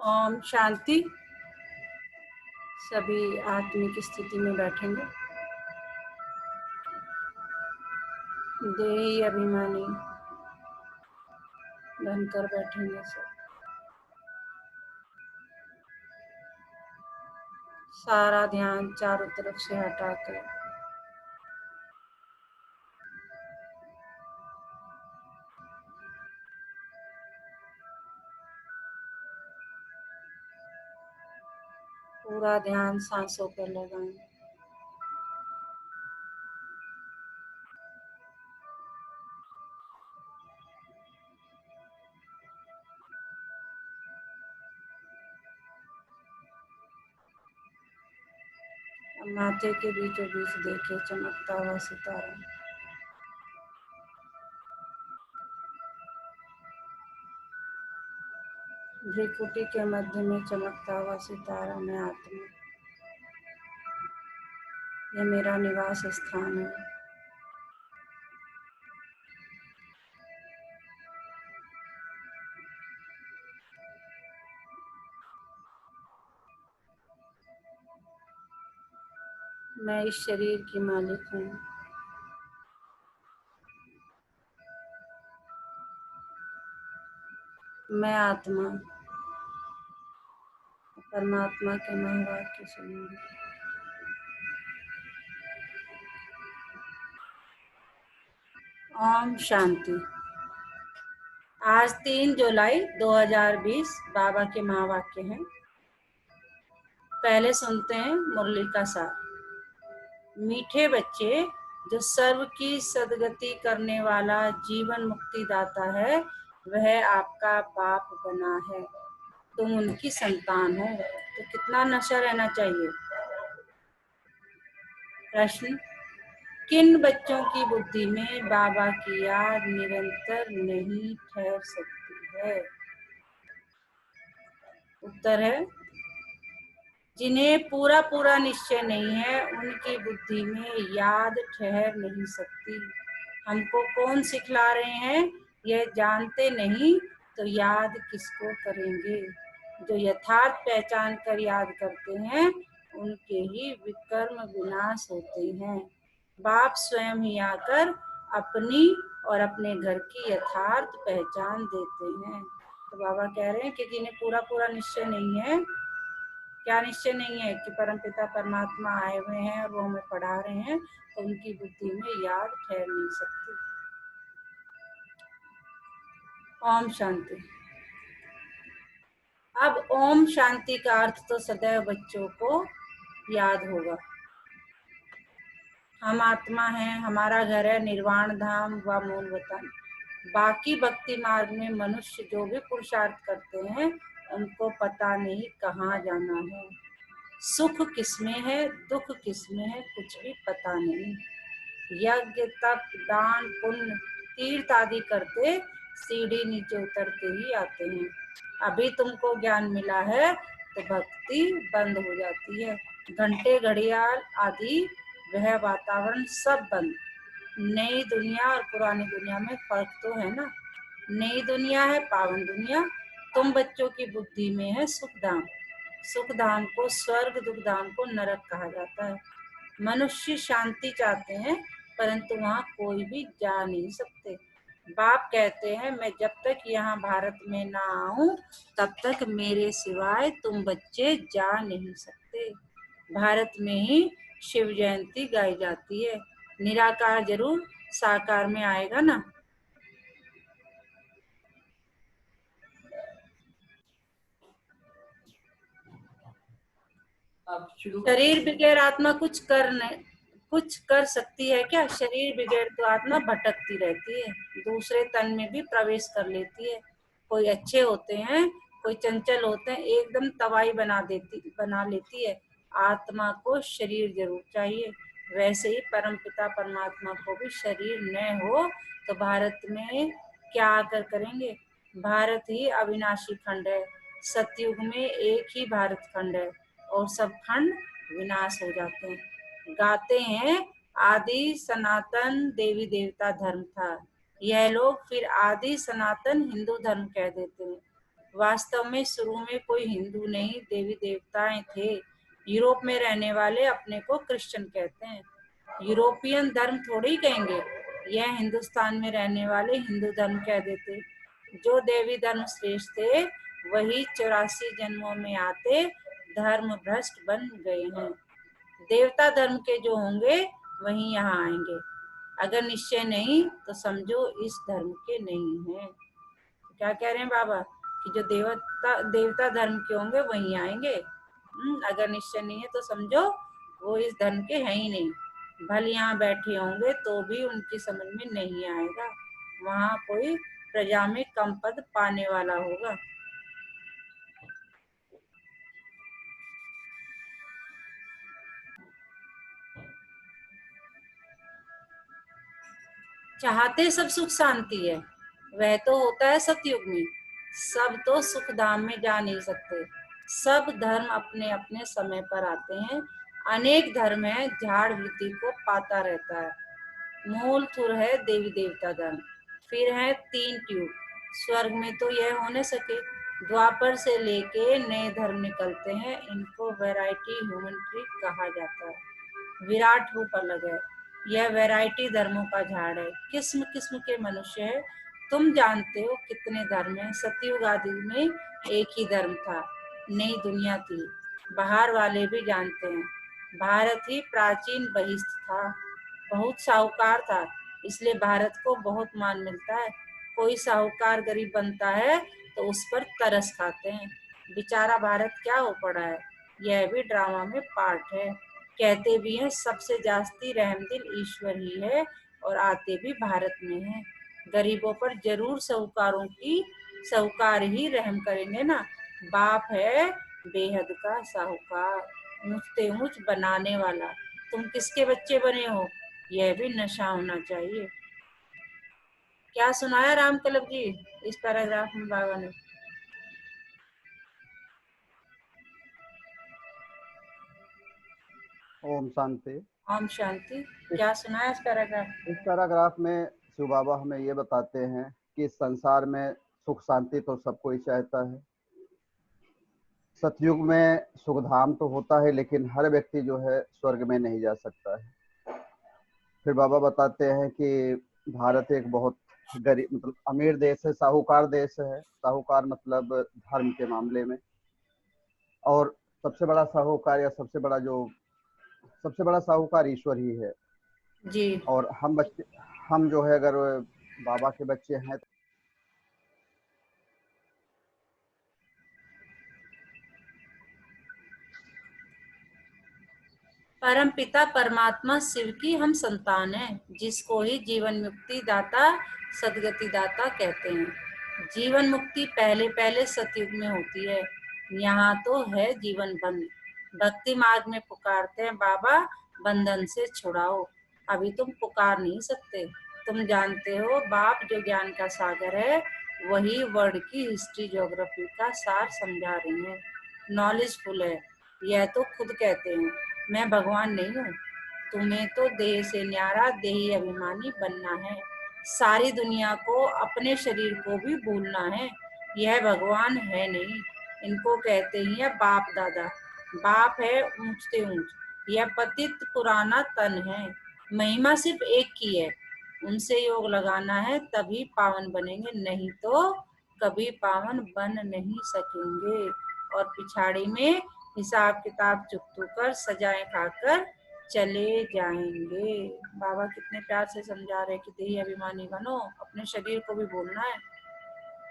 ओम शांति। सभी आत्मिक स्थिति में बैठेंगे। देही अभिमानी बनकर बैठेंगे सब। सारा ध्यान चारों तरफ से हटाकर पूरा ध्यान सांसों पर लगाएं। माथे के बीचों बीच देखे चमकता हुआ सितारा। भ्रिकुटी के मध्य में चमकता हुआ सितारा मैं आत्मा, यह मेरा निवास स्थान है। मैं इस शरीर की मालिक हूँ। मैं आत्मा परमात्मा के महावाक्य सुनूंगी। ओम शांति। आज 3 जुलाई 2020 बाबा के महावाक्य हैं। पहले सुनते हैं मुरली का सार। मीठे बच्चे, जो सर्व की सदगति करने वाला जीवन मुक्ति दाता है, वह आपका बाप बना है। तुम उनकी संतान हो, तो कितना नशा रहना चाहिए। प्रश्न, किन बच्चों की बुद्धि में बाबा की याद निरंतर नहीं ठहर सकती है। उत्तर है, जिन्हें पूरा पूरा निश्चय नहीं है, उनकी बुद्धि में याद ठहर नहीं सकती। हमको कौन सिखला रहे हैं, यह जानते नहीं तो याद किसको करेंगे। जो यथार्थ पहचान कर याद करते हैं, उनके ही विकर्म विनाश होते हैं। बाप स्वयं ही आकर अपनी और अपने घर की यथार्थ पहचान देते हैं। तो बाबा कह रहे हैं कि जिन्हें पूरा पूरा निश्चय नहीं है, क्या निश्चय नहीं है कि परमपिता परमात्मा आए हुए हैं और वो हमें पढ़ा रहे हैं, तो उनकी बुद्धि में याद ठहर नहीं सकती। ओम शांति। अब ओम शांति का अर्थ तो सदैव बच्चों को याद होगा। हम आत्मा हैं, हमारा घर है निर्वाण धाम व मूल वतन। बाकी भक्ति मार्ग में मनुष्य जो भी पुरुषार्थ करते हैं, उनको पता नहीं कहाँ जाना है। सुख किसमें है, दुख किसमें है, कुछ भी पता नहीं। यज्ञ तप दान पुण्य तीर्थ आदि करते सीढ़ी नीचे उतरते ही आते हैं। अभी तुमको ज्ञान मिला है तो भक्ति बंद हो जाती है। घंटे घड़ियाल आदि वह वातावरण सब बंद। नई दुनिया और पुरानी दुनिया में फर्क तो है ना। नई दुनिया है पावन दुनिया। तुम बच्चों की बुद्धि में है सुखधाम। सुखधाम को स्वर्ग, दुखधाम को नरक कहा जाता है। मनुष्य शांति चाहते हैं, परंतु वहाँ कोई भी जा नहीं सकते। बाप कहते हैं, मैं जब तक यहाँ भारत में ना आऊं, तब तक मेरे सिवाय तुम बच्चे जा नहीं सकते। भारत में ही शिव जयंती गाई जाती है। निराकार जरूर साकार में आएगा ना। शरीर बगैर आत्मा कुछ कर सकती है क्या। शरीर बगैर तो आत्मा भटकती रहती है, दूसरे तन में भी प्रवेश कर लेती है। कोई अच्छे होते हैं, कोई चंचल होते हैं, एकदम तवाई बना लेती है। आत्मा को शरीर जरूर चाहिए। वैसे ही परमपिता परमात्मा को भी शरीर न हो तो भारत में क्या आकर करेंगे। भारत ही अविनाशी खंड है। सतयुग में एक ही भारत खंड है और सब खंड विनाश हो जाते हैं। गाते हैं, आदि सनातन देवी देवता धर्म था। यह लोग फिर आदि सनातन हिंदू धर्म कह देते हैं। वास्तव में शुरू में कोई हिंदू नहीं, देवी देवताएं थे। यूरोप में रहने वाले अपने को क्रिश्चियन कहते हैं, यूरोपियन धर्म थोड़ी ही कहेंगे। यह हिंदुस्तान में रहने वाले हिंदू धर्म कह देते। जो देवी धर्म श्रेष्ठ थे वही 84 जन्मों में आते धर्म भ्रष्ट बन गए हैं। देवता धर्म के जो होंगे वही यहाँ आएंगे। अगर निश्चय नहीं तो समझो इस धर्म के नहीं है। क्या कह रहे हैं बाबा कि जो देवता देवता धर्म के होंगे वही आएंगे। अगर निश्चय नहीं है तो समझो वो इस धर्म के हैं ही नहीं। भले यहाँ बैठे होंगे तो भी उनकी समझ में नहीं आएगा। वहाँ कोई प्रजा में कम पद पाने वाला होगा। चाहते सब सुख शांति है, वह तो होता है सतयुग में। सब तो सुख धाम में जा नहीं सकते। सब धर्म अपने अपने समय पर आते हैं। अनेक धर्म है, झाड़ वृत्ति को पाता रहता है। मूल थुर है देवी देवता धर्म, फिर है 3 ट्यूब। स्वर्ग में तो यह हो न सके। द्वापर से लेके नए धर्म निकलते हैं, इनको वैरायटी ह्यूमन ट्री कहा जाता है। विराट रूप अलग है, यह वैरायटी धर्मों का झाड़ है। किस्म किस्म के मनुष्य है। तुम जानते हो कितने धर्म है। सतयुग आदि में एक ही धर्म था, नई दुनिया थी। बाहर वाले भी जानते हैं, भारत ही प्राचीन बहिष्ठ था। बहुत साहूकार था, इसलिए भारत को बहुत मान मिलता है। कोई साहूकार गरीब बनता है तो उस पर तरस खाते हैं। बेचारा भारत क्या हो पड़ा है, यह भी ड्रामा में पार्ट है। कहते भी हैं सबसे जास्ती रहमदिल ईश्वर ही है, और आते भी भारत में है। गरीबों पर जरूर साहूकार ही रहम करेंगे ना। बाप है बेहद का साहूकार, ऊंचते ऊंच बनाने वाला। तुम किसके बच्चे बने हो, यह भी नशा होना चाहिए। क्या सुनाया राम कलब जी इस पैराग्राफ में बाबा ने? ओम शांति। ओम शांति। इस क्या सुनाया इस पैराग्राफ? इस पैराग्राफ में शिव बाबा हमें ये बताते हैं कि इस संसार में सुख शांति तो सब कोई चाहता है। सतयुग में सुखधाम तो होता है, लेकिन हर व्यक्ति जो है स्वर्ग में नहीं जा सकता है। फिर बाबा बताते हैं कि भारत एक बहुत गरीब मतलब अमीर देश है, साहूकार देश है। साहूकार मतलब धर्म के मामले में। और सबसे बड़ा साहूकार या सबसे बड़ा साहूकार ईश्वर ही है। जी। और हम जो है अगर बाबा के बच्चे हैं। परम पिता परमात्मा शिव की हम संतान हैं, जिसको ही जीवन मुक्ति दाता सदगति दाता कहते हैं। जीवन मुक्ति पहले पहले सतयुग में होती है, यहाँ तो है जीवन बंद। भक्ति मार्ग में पुकारते हैं बाबा बंधन से छुड़ाओ। अभी तुम पुकार नहीं सकते। तुम जानते हो बाप जो ज्ञान का सागर है वही वर्ल्ड की हिस्ट्री ज्योग्राफी का सार समझा रही है। नॉलेजफुल है, यह तो खुद कहते हैं। मैं भगवान नहीं हूँ। तुम्हें तो देह से न्यारा देही अभिमानी बनना है। सारी दुनिया को अपने शरीर को भी भूलना है। यह भगवान है नहीं, इनको कहते ही है बाप दादा। बाप है ऊंचते ऊंच, यह पतित पुराना तन है। महिमा सिर्फ एक की है, उनसे योग लगाना है तभी पावन बनेंगे, नहीं तो कभी पावन बन नहीं सकेंगे। और पिछाड़ी में हिसाब किताब चुकतू कर सजाएं खाकर चले जाएंगे। बाबा कितने प्यार से समझा रहे कि देही अभिमानी बनो, अपने शरीर को भी भूलना है।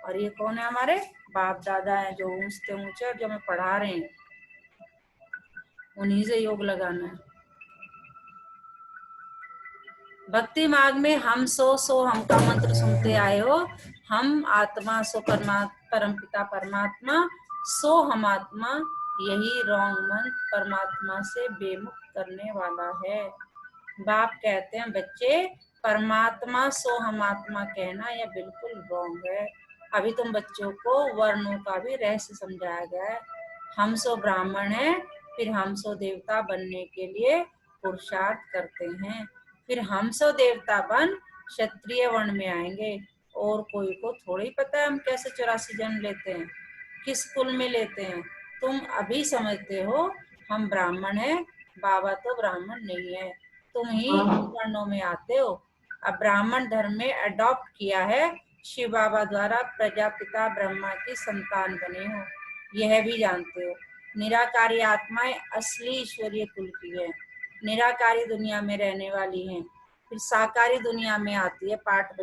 और ये कौन है? हमारे बाप दादा हैं जो ऊंचते ऊंचे और जो हमें पढ़ा रहे हैं, उन्हीं से योग लगाना है। भक्ति मार्ग में हम सो हम का मंत्र सुनते आए हो। हम आत्मा सो परम पिता परमात्मा, सो हम आत्मा, यही रॉन्ग मंत्र परमात्मा से बेमुख करने वाला है। बाप कहते हैं बच्चे परमात्मा सो हम आत्मा कहना यह बिल्कुल रॉन्ग है। अभी तुम बच्चों को वर्णों का भी रहस्य समझाया गया है। हम सो ब्राह्मण है, फिर हम सो देवता बनने के लिए पुरुषार्थ करते हैं। फिर हम सो देवता बन क्षत्रिय वर्ण में आएंगे। और कोई को थोड़ी पता है हम कैसे 84 जन्म लेते हैं। किस कुल में लेते हैं? तुम अभी समझते हो हम ब्राह्मण हैं, बाबा तो ब्राह्मण नहीं है, तुम ही वर्णों में आते हो। अब ब्राह्मण धर्म में अडॉप्ट किया है, शिव बाबा द्वारा प्रजापिता ब्रह्मा की संतान बने हो, यह भी जानते हो। निराकारी आत्माएं असली ईश्वरीय कुल की है, निराकारी दुनिया में रहने वाली हैं, फिर साकारी दुनिया में आती है, पाठ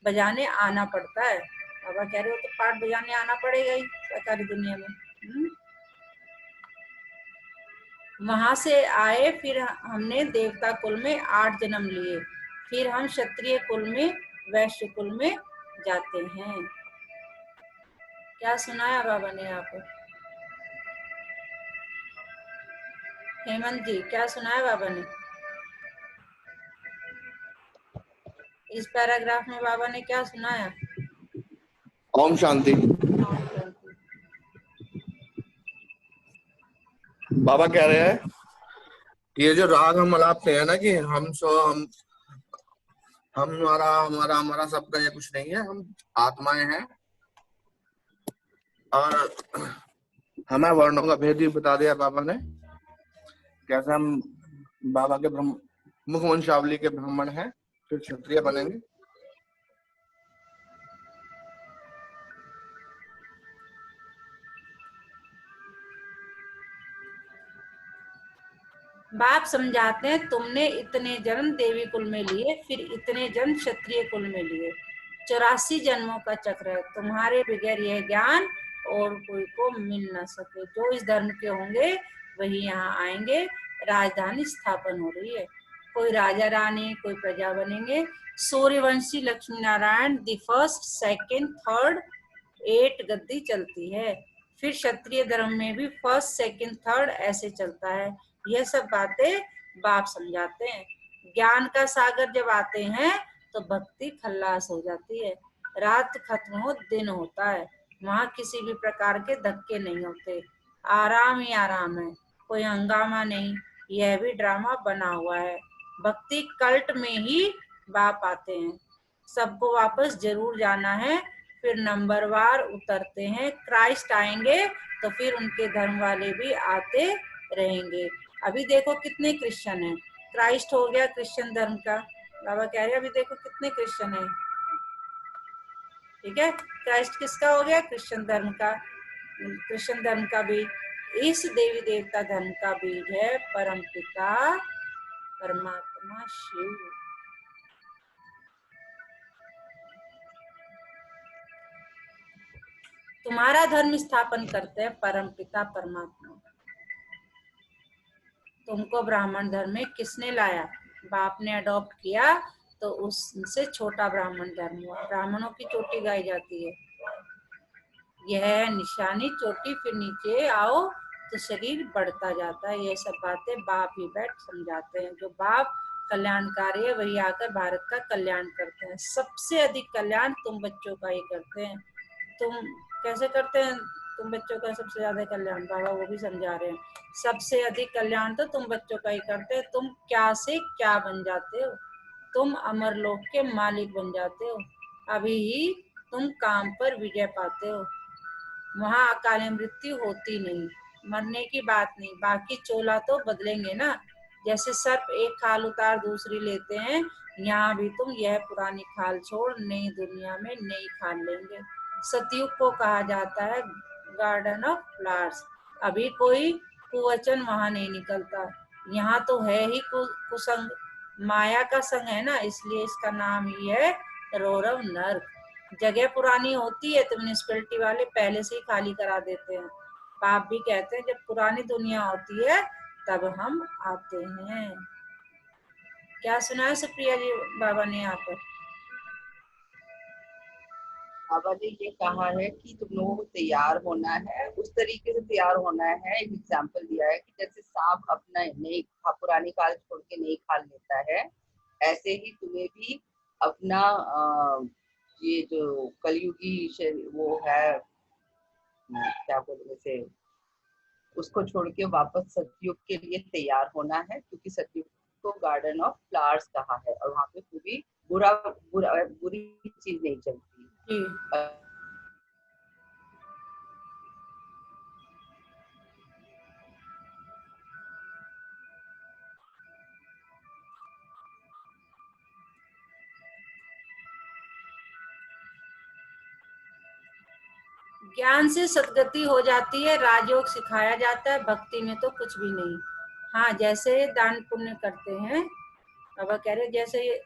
बजाने आना पड़ता है। बाबा कह रहे हो तो पाठ बजाने आना पड़ेगा ही साकारी दुनिया में। वहां से आए, फिर हमने देवता कुल में 8 जन्म लिए, फिर हम क्षत्रिय कुल में, वैश्य कुल में जाते हैं। क्या सुनाया बाबा ने आपको? हेमंत जी, क्या सुनाया बाबा ने? इस पैराग्राफ में बाबा ने क्या सुनाया? ओम शांति। बाबा कह रहे हैं कि ये जो राग हम अलापते हैं ना, कि हमारा हमारा हमारा सबका ये कुछ नहीं है, हम आत्माएं हैं। और हमें वर्णों का भेद भी बता दिया बाबा ने, कैसे हम बाबा के मुखवंशावली के ब्राह्मण हैं, फिर क्षत्रिय बनेंगे। बाप समझाते हैं, तुमने इतने जन्म देवी कुल में लिए, फिर इतने जन्म क्षत्रिय कुल में लिए, 84 जन्मों का चक्र है, तुम्हारे बगैर यह ज्ञान और कोई को मिल न सके। जो इस धर्म के होंगे वही यहाँ आएंगे, राजधानी स्थापन हो रही है, कोई राजा रानी, कोई प्रजा बनेंगे। Suryavanshi Lakshmi Narayan the first, second, third, 8 गद्दी चलती है। फिर क्षत्रिय धर्म में भी फर्स्ट, सेकंड, थर्ड ऐसे चलता है। यह सब बातें बाप समझाते हैं। ज्ञान का सागर जब आते हैं तो भक्ति खल्लास हो जाती है, रात खत्म हो दिन होता है, वहां किसी भी प्रकार के धक्के नहीं होते, आराम ही आराम है, कोई हंगामा नहीं। यह भी ड्रामा बना हुआ है। भक्ति कल्ट में ही बाप आते हैं, सबको वापस जरूर जाना है, फिर नंबरवार उतरते हैं। क्राइस्ट आएंगे तो फिर उनके धर्म वाले भी आते रहेंगे। अभी देखो कितने क्रिश्चियन हैं, क्राइस्ट हो गया क्रिश्चियन धर्म का, बाबा कह रहे हैं अभी देखो कितने क्रिश्चियन हैं। ठीक है, क्राइस्ट किसका हो गया? क्रिश्चियन धर्म का। क्रिश्चियन धर्म का भी इस देवी देवता धर्म का बीज है परमपिता परमात्मा शिव। तुम्हारा धर्म स्थापन करते हैं परमपिता परमात्मा। तुमको ब्राह्मण धर्म में किसने लाया? बाप ने अडॉप्ट किया, तो उससे छोटा ब्राह्मण धर्म हुआ। ब्राह्मणों की चोटी गाई जाती है, यह है निशानी चोटी, फिर नीचे आओ तो शरीर बढ़ता जाता है। ये सब बातें बाप ही बैठ समझाते हैं। जो बाप कल्याणकारी है वही आकर भारत का कल्याण करते हैं। सबसे अधिक कल्याण तुम बच्चों का ही करते हैं। तुम कैसे करते हैं तुम बच्चों का सबसे ज्यादा कल्याण? बाबा वो भी समझा रहे हैं, सबसे अधिक कल्याण तो तुम बच्चों का ही करते हैं। तुम क्या से क्या बन जाते हो, तुम अमरलोक के मालिक बन जाते हो। अभी ही तुम काम पर विजय पाते हो, वहां अकाल मृत्यु होती नहीं, मरने की बात नहीं। बाकी चोला तो बदलेंगे ना, जैसे सर्प एक खाल उतार दूसरी लेते हैं, यहाँ भी तुम यह पुरानी खाल छोड़ नई दुनिया में नई खाल लेंगे। सतयुग को कहा जाता है गार्डन ऑफ फ्लावर्स। अभी कोई कुवचन वहां नहीं निकलता, यहाँ तो है ही कुसंग, माया का संग है ना, इसलिए इसका नाम ही है रौरव नर्क। जगह पुरानी होती है तो म्यूनिसिपैलिटी वाले पहले से ही खाली करा देते हैं। बाप भी कहते हैं जब पुरानी दुनिया होती है तब हम आते हैं। क्या सुनाया सुप्रिया जी बाबा ने यहाँ पर? बाबा ने ये कहा है कि तुम लोगों को तैयार होना है, उस तरीके से तैयार होना है। एक एग्जाम्पल दिया है कि जैसे सांप अपना नई पुरानी खाल छोड़ के नई खाल लेता है, ऐसे ही तुम्हें भी अपना ये जो कलयुगी वो है, क्या बोलते से, उसको छोड़ के वापस सतयुग के लिए तैयार होना है, क्योंकि सतयुग को गार्डन ऑफ फ्लावर्स कहा है और वहाँ पे कोई बुरी चीज नहीं चलती। ज्ञान से सदगति हो जाती है, राजयोग सिखाया जाता है, भक्ति में तो कुछ भी नहीं। हाँ, जैसे दान पुण्य करते हैं, बाबा कह रहे जैसे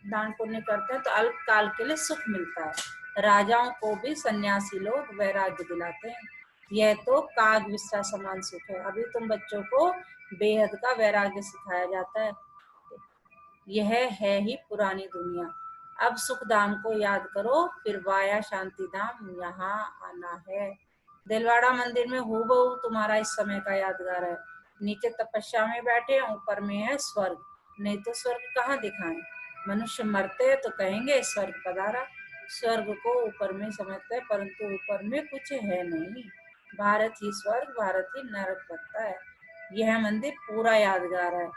दान पुण्य करते हैं तो अल्प काल के लिए सुख मिलता है। राजाओं को भी सन्यासी लोग वैराग्य दिलाते हैं। यह तो काग विश्वा समान सुख है। अभी तुम बच्चों को बेहद का वैराग्य सिखाया जाता है। यह है ही पुरानी दुनिया। अब सुख धाम को याद करो, फिर वाया शांति धाम यहाँ आना है। दिलवाड़ा मंदिर में हूबहू तुम्हारा इस समय का यादगार है। नीचे तपस्या में बैठे, ऊपर में है स्वर्ग। नहीं तो स्वर्ग कहाँ दिखाएं? मनुष्य मरते हैं तो कहेंगे स्वर्ग पधारा। स्वर्ग को ऊपर में समझते हैं, परंतु ऊपर में कुछ है नहीं। भारत ही स्वर्ग, भारत ही नरक बनता है। यह मंदिर पूरा यादगार है।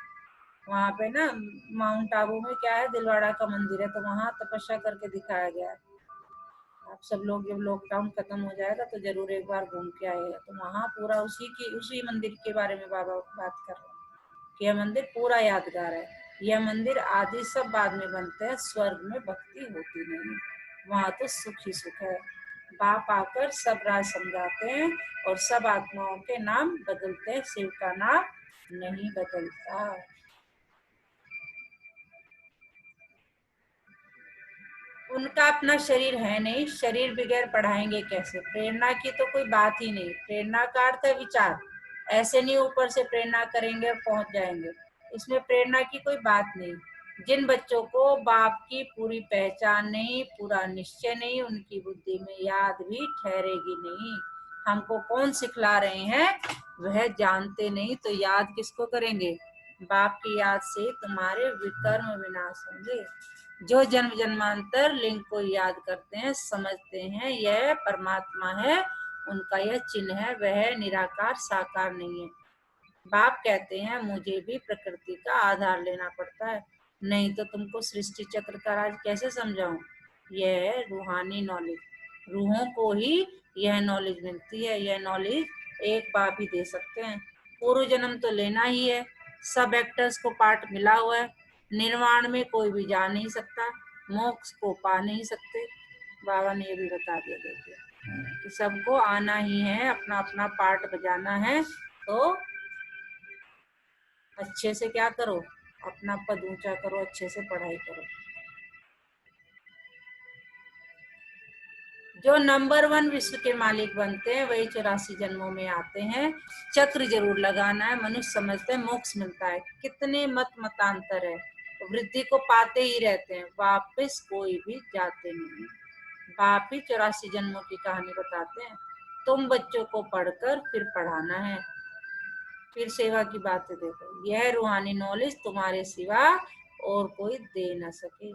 वहाँ पे ना माउंट आबू में क्या है, दिलवाड़ा का मंदिर है, तो वहाँ तपस्या करके दिखाया गया है। आप सब लोग जब लॉकडाउन खत्म हो जाएगा तो जरूर एक बार घूम के आएगा। तो वहाँ पूरा उसी मंदिर के बारे में बाबा बात कर रहे हैं कि यह मंदिर पूरा यादगार है। यह मंदिर आदि सब बाद में बनते हैं, स्वर्ग में भक्ति होती नहीं, वहाँ तो सुख ही सुख है। बाप आकर सब राज समझाते हैं और सब आत्माओं के नाम बदलते हैं, शिव का नाम नहीं बदलता। उनका अपना शरीर है नहीं, शरीर बगैर पढ़ाएंगे कैसे? प्रेरणा की तो कोई बात ही नहीं। प्रेरणा का अर्थ है विचार। ऐसे नहीं ऊपर से प्रेरणा करेंगे और पहुंच जाएंगे, इसमें प्रेरणा की कोई बात नहीं। जिन बच्चों को बाप की पूरी पहचान नहीं, पूरा निश्चय नहीं, उनकी बुद्धि में याद भी ठहरेगी नहीं। हमको कौन सिखला रहे हैं वह जानते नहीं तो याद किसको करेंगे? बाप की याद से तुम्हारे विकर्म विनाश होंगे। जो जन्म जन्मांतर लिंग को याद करते हैं, समझते हैं यह परमात्मा है, उनका यह चिन्ह है, वह निराकार साकार नहीं है। बाप कहते हैं मुझे भी प्रकृति का आधार लेना पड़ता है, नहीं तो तुमको सृष्टि चक्र का राज कैसे समझाऊं? यह है रूहानी नॉलेज। रूहों को ही यह नॉलेज मिलती है। यह नॉलेज एक बाप ही दे सकते हैं। पूर्व जन्म तो लेना ही है। सब एक्टर्स को पार्ट मिला हुआ है। निर्वाण में कोई भी जा नहीं सकता, मोक्ष को पा नहीं सकते। बाबा ने ये भी बता दिया, देखिए कि सबको आना ही है, अपना अपना पार्ट बजाना है। तो अच्छे से क्या करो, अपना पद ऊंचा करो, अच्छे से पढ़ाई करो। जो नंबर 1 विश्व के मालिक बनते हैं वही 84 जन्मों में आते हैं। चक्र जरूर लगाना है। मनुष्य समझते हैं मोक्ष मिलता है। कितने मतांतर है, वृद्धि को पाते ही रहते हैं, वापस कोई भी जाते नहीं। बाप ही 84 जन्मों की कहानी बताते हैं। तुम बच्चों को पढ़कर फिर पढ़ाना है, फिर सेवा की बातें देखो। यह रूहानी नॉलेज तुम्हारे सिवा और कोई दे न सके,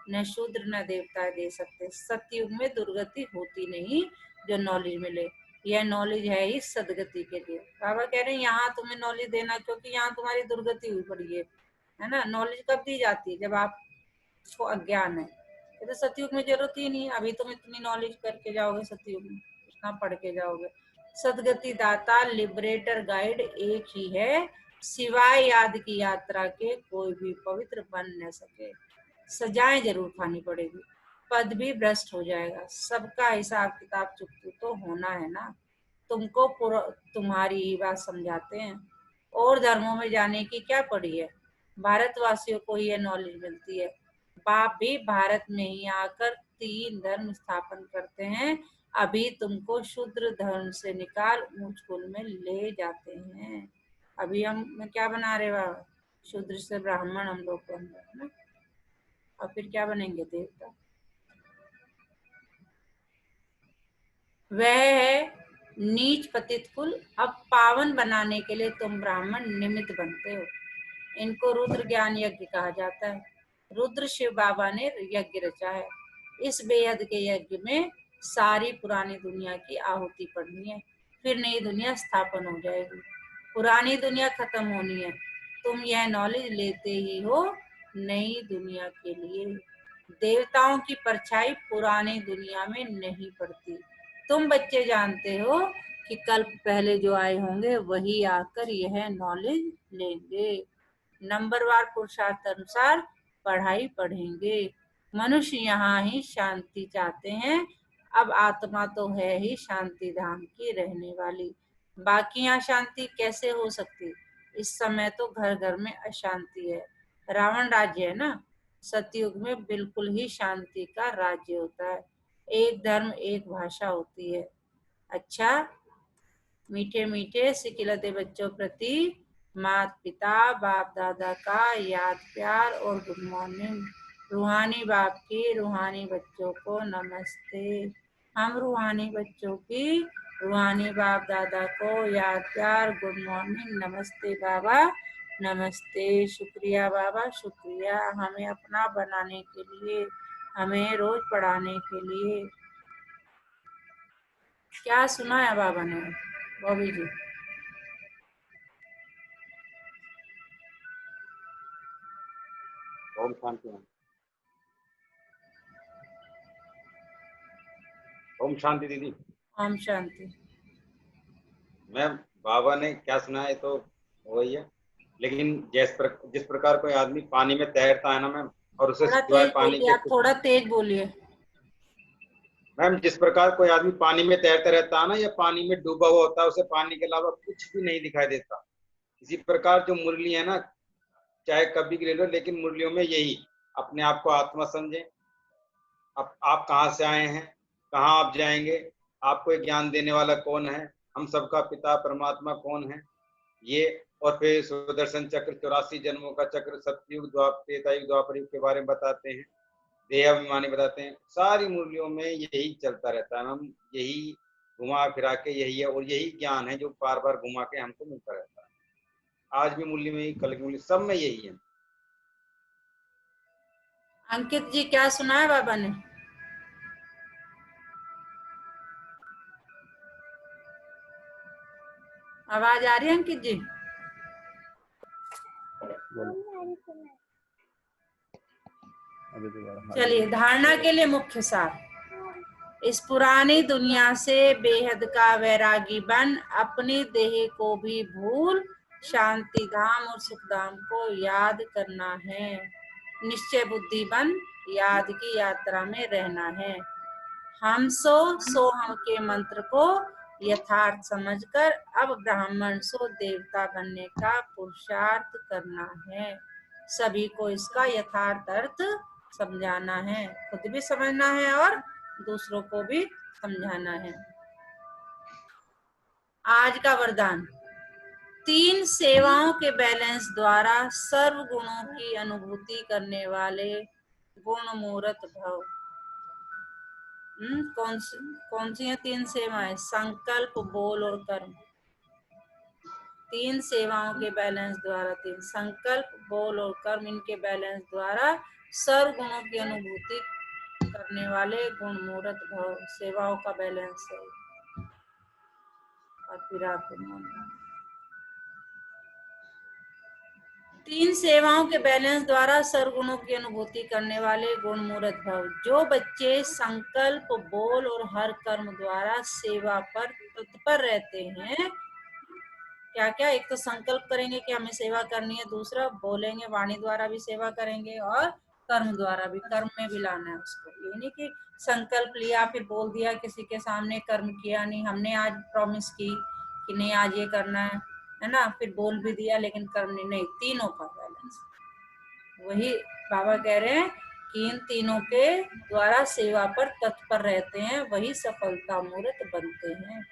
न शूद्र न देवता दे सकते। सतयुग में दुर्गति होती नहीं जो नॉलेज मिले। यह नॉलेज है ही सदगति के लिए। बाबा कह रहे हैं यहाँ तुम्हें नॉलेज देना, क्योंकि यहाँ तुम्हारी दुर्गति हुई पड़ी है ना। नॉलेज कब दी जाती है? जब आपको अज्ञान है। तो सतयुग में जरूरत ही नहीं, अभी तुम इतनी नॉलेज करके जाओगे सतयुग में, इतना पढ़ के जाओगे। सदगति दाता लिबरेटर गाइड एक ही है, सिवाय याद की यात्रा के कोई भी पवित्र बन न सके। सजाएं जरूर खानी पड़ेगी, पद भी भ्रष्ट हो जाएगा, सबका हिसाब किताब चुकतू तो होना है ना। तुमको तुम्हारी ही बात समझाते हैं। और धर्मों में जाने की क्या पड़ी है, भारतवासियों को यह नॉलेज मिलती है। बाप भी भारत में ही आकर 3 धर्म स्थापन करते हैं। अभी तुमको शूद्र धर्म से निकाल ऊंच कुल में ले जाते हैं। अभी हम क्या बना रहे हो? शूद्र से ब्राह्मण हम लोग बन रहे हैं ना, और फिर क्या बनेंगे? देवता। वह है नीच पतित कुल, अब पावन बनाने के लिए तुम ब्राह्मण निमित्त बनते हो। इनको रुद्र ज्ञान यज्ञ कहा जाता है। रुद्र शिव बाबा ने यज्ञ रचा है। इस बेहद के यज्ञ में सारी पुरानी दुनिया की आहुति पड़नी है, फिर नई दुनिया स्थापन हो जाएगी। पुरानी दुनिया खत्म होनी है। तुम यह नॉलेज लेते ही हो नई दुनिया के लिए। देवताओं की परछाई पुरानी दुनिया में नहीं पड़ती। तुम बच्चे जानते हो कि कल्प पहले जो आए होंगे वही आकर यह नॉलेज लेंगे। नंबरवार पुरुषार्थ अनुसार पढ़ाई पढ़ेंगे। मनुष्य यहाँ ही शांति चाहते हैं, अब आत्मा तो है ही शांति धाम की रहने वाली, बाकी यहाँ शांति कैसे हो सकती? इस समय तो घर घर में अशांति है, रावण राज्य है ना। सतयुग में बिल्कुल ही शांति का राज्य होता है, एक धर्म एक भाषा होती है। अच्छा, मीठे मीठे सिकिलते बच्चों प्रति माता पिता बाप दादा का याद प्यार और गुड मॉर्निंग। रूहानी बाप की रूहानी बच्चों को नमस्ते। हम रूहानी बच्चों की रूहानी बाप दादा को याद प्यार गुड मॉर्निंग नमस्ते बाबा नमस्ते। शुक्रिया बाबा शुक्रिया, हमें अपना बनाने के लिए, हमें रोज पढ़ाने के लिए। क्या सुनाया बाबा ने बॉबी जी? ओम शांति मैम। ओम शांति दीदी। ओम शांति। मैम बाबा ने क्या सुनाया तो वही है, लेकिन जिस प्रकार कोई आदमी पानी में तैरता है ना मैम, और उसे थोड़ा सिवाय तेज पानी बोलिए, के आप थोड़ा तेज बोलिए। मैम जिस प्रकार कोई आदमी पानी में तैरता रहता है ना, या पानी में डूबा हुआ होता है, उसे पानी के अलावा कुछ भी नहीं दिखाई देता। इसी प्रकार जो मुरली है ना, चाहे कभी भी ले लो, लेकिन मुरलियों में यही अपने आप को आत्मा समझे। आप कहाँ से आए हैं, कहाँ आप जाएंगे, आपको एक ज्ञान देने वाला कौन है, हम सबका पिता परमात्मा कौन है, ये। और फिर सुदर्शन चक्र 84 जन्मों का चक्र, सतयुग त्रेतायुग द्वापर युग के बारे में बताते हैं, देहाभिमानी बताते हैं। सारी मुरलियों में यही चलता रहता है। हम यही घुमा फिरा के यही है, और यही ज्ञान है जो बार बार घुमा के हमको मिलता रहता है। आज भी मुरली में ही, कल की मुरली, सब में यही है। अंकित जी क्या सुनाया बाबा ने? आवाज आ रही है अंकित जी? चलिए, धारणा के लिए मुख्य सार। इस पुरानी दुनिया से बेहद का वैरागी बन अपनी देह को भी भूल शांति धाम और सुख धाम को याद करना है। निश्चय बुद्धि बन याद की यात्रा में रहना है। हम सो हम के मंत्र को यथार्थ समझकर अब ब्राह्मण सो देवता बनने का पुरुषार्थ करना है। सभी को इसका यथार्थ अर्थ समझाना है, खुद भी समझना है और दूसरों को भी समझाना है। आज का वरदान। 3 सेवाओं के बैलेंस द्वारा सर्व गुणों की अनुभूति करने वाले गुण मूर्त भव। कौन सी है 3 सेवाएं? संकल्प, बोल और कर्म। 3 सेवाओं के बैलेंस द्वारा, 3 संकल्प, बोल और कर्म, इनके बैलेंस द्वारा सर्व गुणों की अनुभूति करने वाले गुण मूर्त भव। सेवाओं का बैलेंस है। और फिर आपको 3 सेवाओं के बैलेंस द्वारा सर्वगुणों की अनुभूति करने वाले गुण मूर्त भव। जो बच्चे संकल्प, बोल और हर कर्म द्वारा सेवा पर तत्पर रहते हैं, क्या क्या? एक तो संकल्प करेंगे कि हमें सेवा करनी है, दूसरा बोलेंगे, वाणी द्वारा भी सेवा करेंगे, और कर्म द्वारा भी, कर्म में भी लाना है उसको। ये नहीं कि संकल्प लिया फिर बोल दिया, किसी के सामने कर्म किया नहीं। हमने आज प्रॉमिस की कि नहीं आज ये करना है ना, फिर बोल भी दिया लेकिन कर्म नहीं। तीनों का बैलेंस। वही बाबा कह रहे हैं कि इन तीनों के द्वारा सेवा पर तत्पर रहते हैं, वही सफलता मूर्त बनते हैं।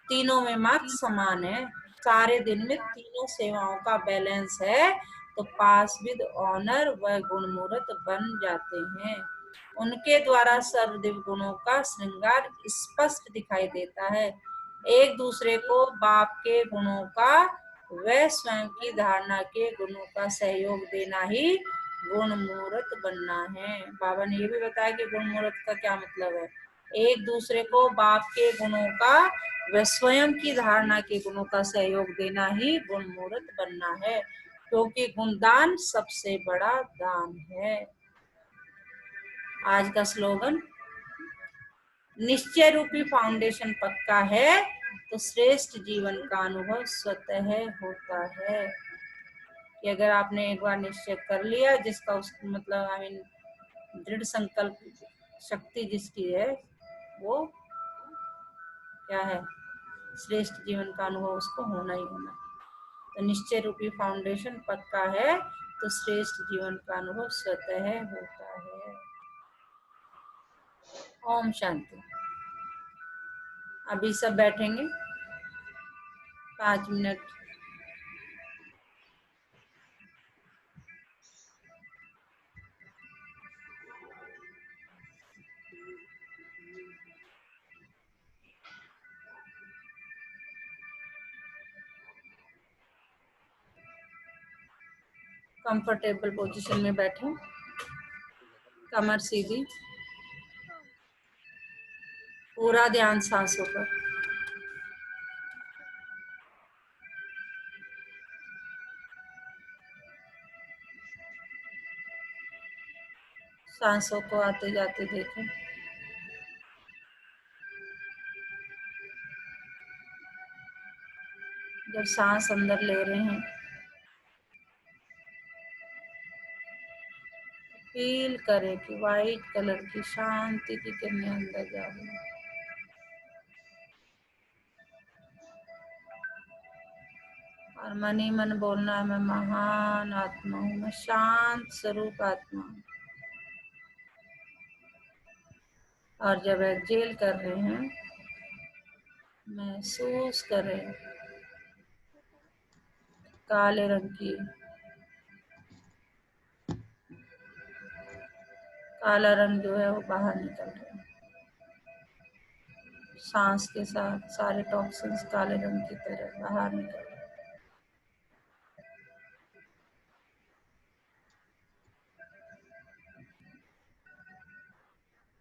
तीनों में मार्क्स समान है। सारे दिन में तीनों सेवाओं का बैलेंस है तो पास विद ऑनर व गुण मूर्त बन जाते हैं। उनके द्वारा सर्वदिव्य गुणों का श्रृंगार स्पष्ट दिखाई देता है। एक दूसरे को बाप के गुणों का व स्वयं की धारणा के गुणों का सहयोग देना ही गुण मूर्त बनना है। बाबा ने ये भी बताया कि गुण मूर्त का क्या मतलब है। एक दूसरे को बाप के गुणों का व स्वयं की धारणा के गुणों का सहयोग देना ही गुण मूर्त बनना है, क्योंकि गुणदान सबसे बड़ा दान है। आज का स्लोगन। निश्चय रूपी फाउंडेशन पक्का है तो श्रेष्ठ जीवन का अनुभव स्वतः होता है। कि अगर आपने एक बार निश्चय कर लिया, जिसका उसका मतलब दृढ़ संकल्प शक्ति जिसकी है, वो क्या है, श्रेष्ठ जीवन का अनुभव उसको होना ही होना है। तो निश्चय रूपी फाउंडेशन पक्का है तो श्रेष्ठ जीवन का अनुभव स्वतः होता है। ओम शांति। अभी सब बैठेंगे 5 मिनट। कंफर्टेबल पोजीशन में बैठे, कमर सीधी, पूरा ध्यान सांसों पर। सांसों को आते जाते देखें। जब सांस अंदर ले रहे हैं फील करें कि वाइट कलर की शांति की किरणें अंदर जा रही हैं। और मन ही मन बोलना है, मैं महान आत्मा हूँ, मैं शांत स्वरूप आत्मा हूँ। और जब एक्सहेल कर रहे हैं महसूस करें काले रंग की, काला रंग जो है वो बाहर निकल रहा है। सांस के साथ सारे टॉक्सिन्स काले रंग की तरह बाहर निकल रहे हैं।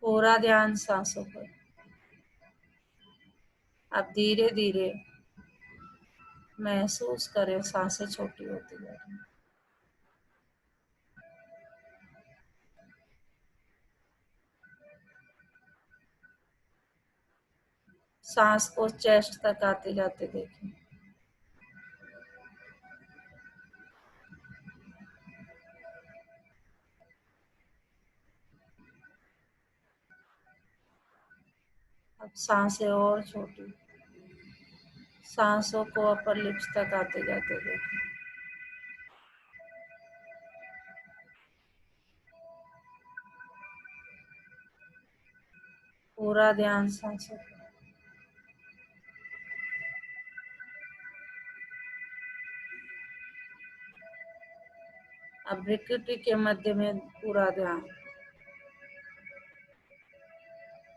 पूरा ध्यान सांसों पर। अब धीरे धीरे महसूस करें सांसें छोटी होती जा रही हैं। सांस को चेस्ट तक आते जाते देखें। अब सांसें और छोटी, सांसों को अपर लिप्स तक आते जाते देखें। पूरा ध्यान सांसों पर। अब भ्रिकुटी के मध्य में पूरा ध्यान,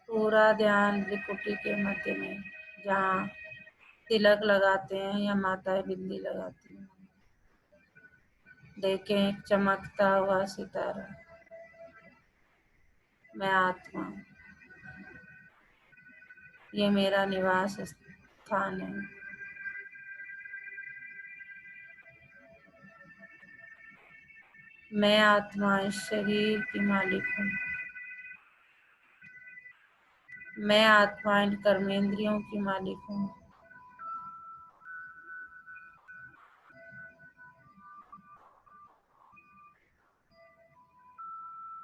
पूरा ध्यान भ्रिकुटी के मध्य में, जहाँ तिलक लगाते हैं या माताएं बिंदी लगाती हैं। देखें एक चमकता हुआ सितारा। मैं आत्मा हूँ, ये मेरा निवास स्थान है। मैं आत्मा इस शरीर की मालिक हूँ। मैं आत्मा इन कर्मेंद्रियों की मालिक हूँ।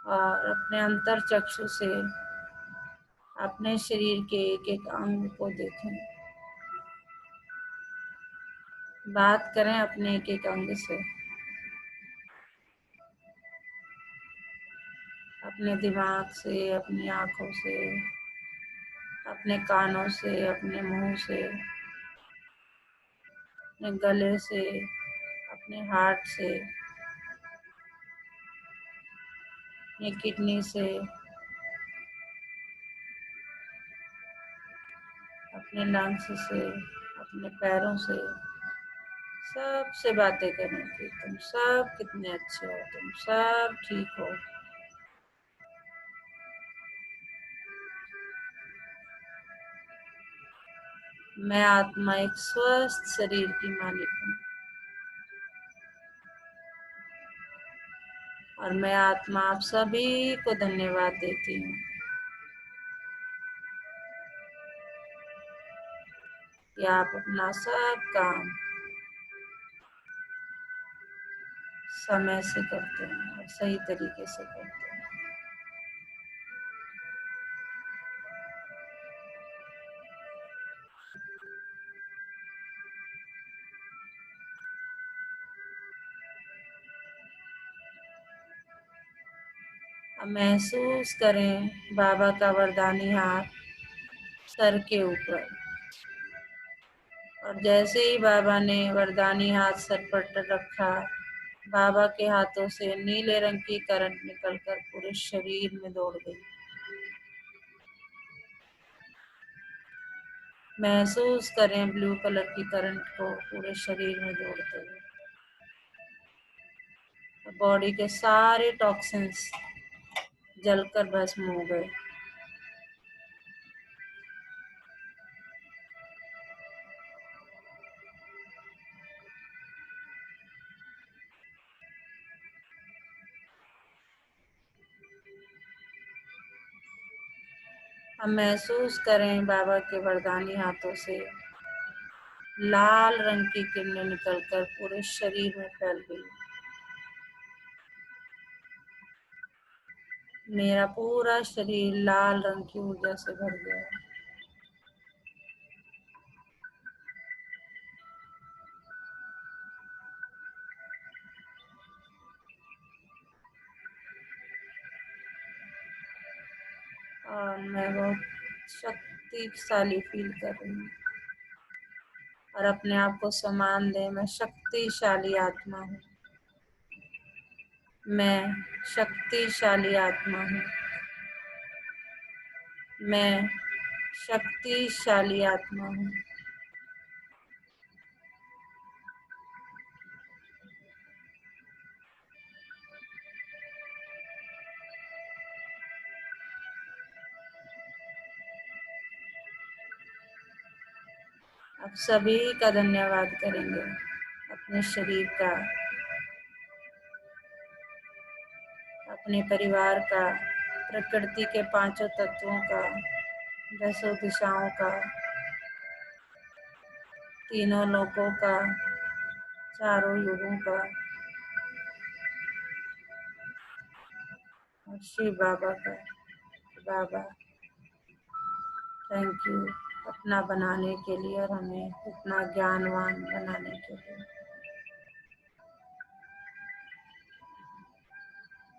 और अपने अंतर चक्षु से अपने शरीर के एक एक अंग को देखें। बात करें अपने एक एक अंग से। अपने दिमाग से, अपनी आंखों से, अपने कानों से, अपने मुंह से, अपने गले से, अपने हार्ट से, अपनी किडनी से, अपने लंग्स से, अपने पैरों से, सबसे बातें करें कि तुम सब कितने अच्छे हो, तुम सब ठीक हो। मैं आत्मा एक स्वस्थ शरीर की मालिक हूँ। और मैं आत्मा आप सभी को धन्यवाद देती हूँ कि आप अपना सब काम समय से करते हैं और सही तरीके से करते हैं। अब महसूस करें बाबा का वरदानी हाथ सर के ऊपर, और जैसे ही बाबा ने वरदानी हाथ सर पर रखा, बाबा के हाथों से नीले रंग की करंट निकलकर पूरे शरीर में दौड़ गई। महसूस करें ब्लू कलर की करंट को पूरे शरीर में दौड़ते हुए। बॉडी के सारे टॉक्सिन्स जलकर भस्म हो गए। अब महसूस करें बाबा के वरदानी हाथों से लाल रंग की किरणें निकलकर पूरे शरीर में फैल गई। मेरा पूरा शरीर लाल रंग की ऊर्जा से भर गया। और मैं बहुत शक्तिशाली फील कर रही हूँ, और अपने आप को सम्मान दें, मैं शक्तिशाली आत्मा हूँ। मैं शक्तिशाली आत्मा हूँ। मैं शक्तिशाली आत्मा हूँ। अब सभी का धन्यवाद करेंगे, अपने शरीर का, अपने परिवार का, प्रकृति के पांचों तत्वों का, 10 दिशाओं का, तीनों लोकों का, चारों युगों का, और शिव बाबा का। बाबा थैंक यू अपना बनाने के लिए और हमें इतना ज्ञानवान बनाने के लिए।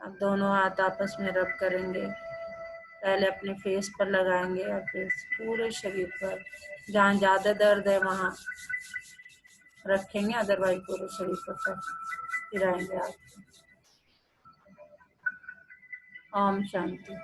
अब दोनों हाथ आपस में रब करेंगे। पहले अपने फेस पर लगाएंगे और फिर पूरे शरीर पर, जहाँ ज़्यादा दर्द है वहाँ रखेंगे, अदरवाइज पूरे शरीर पर फिराएंगे आप। ओम शांति।